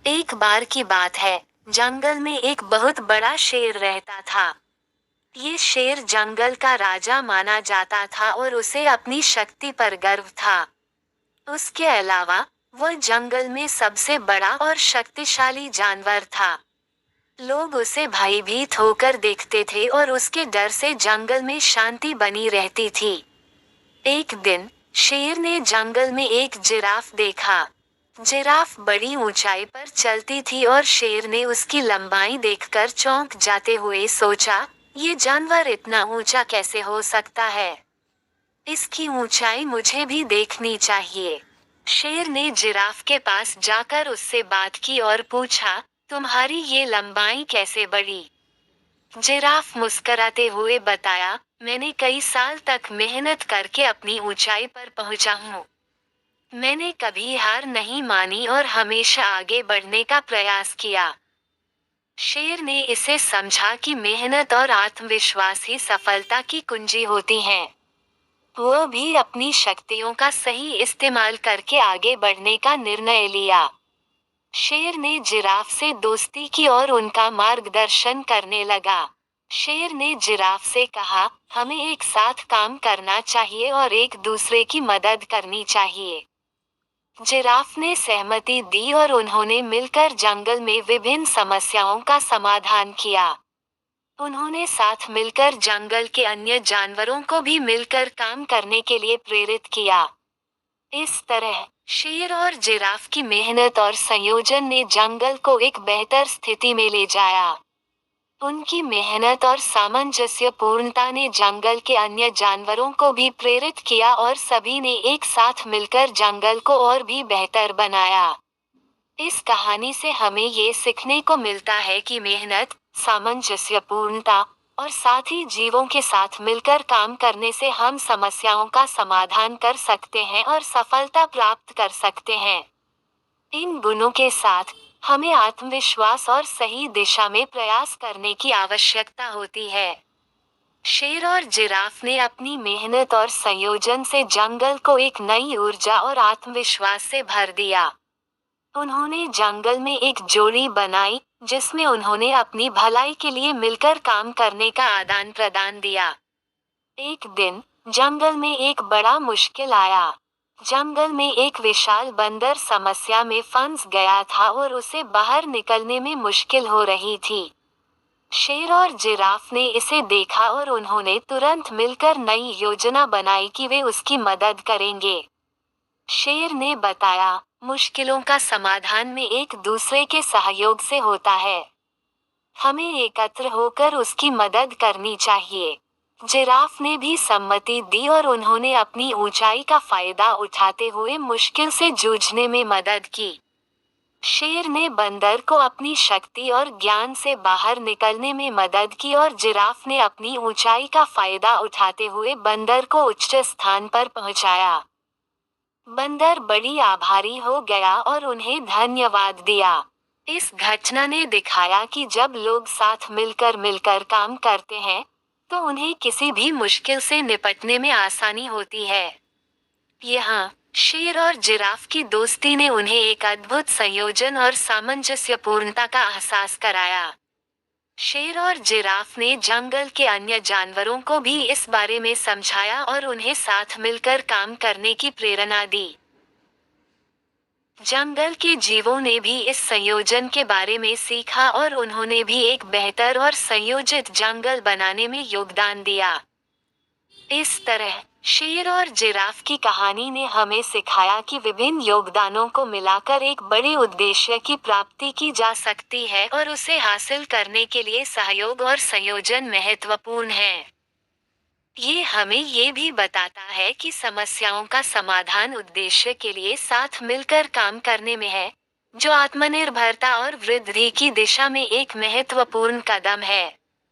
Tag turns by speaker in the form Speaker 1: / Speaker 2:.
Speaker 1: एक बार की बात है, जंगल में एक बहुत बड़ा शेर रहता था। ये शेर जंगल का राजा माना जाता था और उसे अपनी शक्ति पर गर्व था। उसके अलावा, वह जंगल में सबसे बड़ा और शक्तिशाली जानवर था। लोग उसे भयभीत होकर देखते थे और उसके डर से जंगल में शांति बनी रहती थी। एक दिन, शेर ने जंगल में एक जिराफ देखा। जिराफ बड़ी ऊंचाई पर चलती थी और शेर ने उसकी लंबाई देखकर चौंक जाते हुए सोचा, ये जानवर इतना ऊंचा कैसे हो सकता है? इसकी ऊंचाई मुझे भी देखनी चाहिए। शेर ने जिराफ के पास जाकर उससे बात की और पूछा, तुम्हारी ये लंबाई कैसे बढ़ी? जिराफ मुस्कराते हुए बताया, मैंने कई साल तक मेहनत करके अपनी ऊंचाई पर पहुंचा हूँ। मैंने कभी हार नहीं मानी और हमेशा आगे बढ़ने का प्रयास किया। शेर ने इसे समझा कि मेहनत और आत्मविश्वास ही सफलता की कुंजी होती हैं। वो भी अपनी शक्तियों का सही इस्तेमाल करके आगे बढ़ने का निर्णय लिया। शेर ने जिराफ से दोस्ती की और उनका मार्गदर्शन करने लगा। शेर ने जिराफ से कहा, हमें एक साथ काम करना चाहिए और एक दूसरे की मदद करनी चाहिए। जिराफ ने सहमति दी और उन्होंने मिलकर जंगल में विभिन्न समस्याओं का समाधान किया। उन्होंने साथ मिलकर जंगल के अन्य जानवरों को भी मिलकर काम करने के लिए प्रेरित किया। इस तरह, शेर और जिराफ की मेहनत और संयोजन ने जंगल को एक बेहतर स्थिति में ले जाया। उनकी मेहनत और सामंजस्यपूर्णता ने जंगल के अन्य जानवरों को भी प्रेरित किया और सभी ने एक साथ मिलकर जंगल को और भी बेहतर बनाया। इस कहानी से हमें ये सीखने को मिलता है कि मेहनत, सामंजस्यपूर्णता और साथ ही जीवों के साथ मिलकर काम करने से हम समस्याओं का समाधान कर सकते हैं और सफलता प्राप्त कर सकते हैं। इन गुणों के साथ, हमें आत्मविश्वास और सही दिशा में प्रयास करने की आवश्यकता होती है। शेर और जिराफ ने अपनी मेहनत और संयोजन से जंगल को एक नई ऊर्जा और आत्मविश्वास से भर दिया। उन्होंने जंगल में एक जोड़ी बनाई, जिसमें उन्होंने अपनी भलाई के लिए मिलकर काम करने का आदान प्रदान दिया। एक दिन, जंगल में एक बड़ा मुश्किल आया। जंगल में एक विशाल बंदर समस्या में फंस गया था और उसे बाहर निकलने में मुश्किल हो रही थी। शेर और जिराफ ने इसे देखा और उन्होंने तुरंत मिलकर नई योजना बनाई कि वे उसकी मदद करेंगे। शेर ने बताया, मुश्किलों का समाधान में एक दूसरे के सहयोग से होता है। हमें एकत्र होकर उसकी मदद करनी चाहिए। जिराफ ने भी सम्मति दी और उन्होंने अपनी ऊंचाई का फायदा उठाते हुए मुश्किल से जूझने में मदद की। शेर ने बंदर को अपनी शक्ति और ज्ञान से बाहर निकलने में मदद की और जिराफ ने अपनी ऊंचाई का फायदा उठाते हुए बंदर को उच्च स्थान पर पहुंचाया। बंदर बड़ी आभारी हो गया और उन्हें धन्यवाद दिया। इस घटना ने दिखाया कि जब लोग साथ मिलकर मिलकर काम करते हैं, तो उन्हें किसी भी मुश्किल से निपटने में आसानी होती है। यहाँ, शेर और जिराफ की दोस्ती ने उन्हें एक अद्भुत संयोजन और सामंजस्यपूर्णता का एहसास कराया। शेर और जिराफ ने जंगल के अन्य जानवरों को भी इस बारे में समझाया और उन्हें साथ मिलकर काम करने की प्रेरणा दी। जंगल के जीवों ने भी इस संयोजन के बारे में सीखा और उन्होंने भी एक बेहतर और संयोजित जंगल बनाने में योगदान दिया। इस तरह, शेर और जिराफ की कहानी ने हमें सिखाया कि विभिन्न योगदानों को मिलाकर एक बड़े उद्देश्य की प्राप्ति की जा सकती है और उसे हासिल करने के लिए सहयोग और संयोजन महत्वपूर्ण है। ये हमें ये भी बताता है कि समस्याओं का समाधान उद्देश्य के लिए साथ मिलकर काम करने में है, जो आत्मनिर्भरता और वृद्धि की दिशा में एक महत्वपूर्ण कदम है।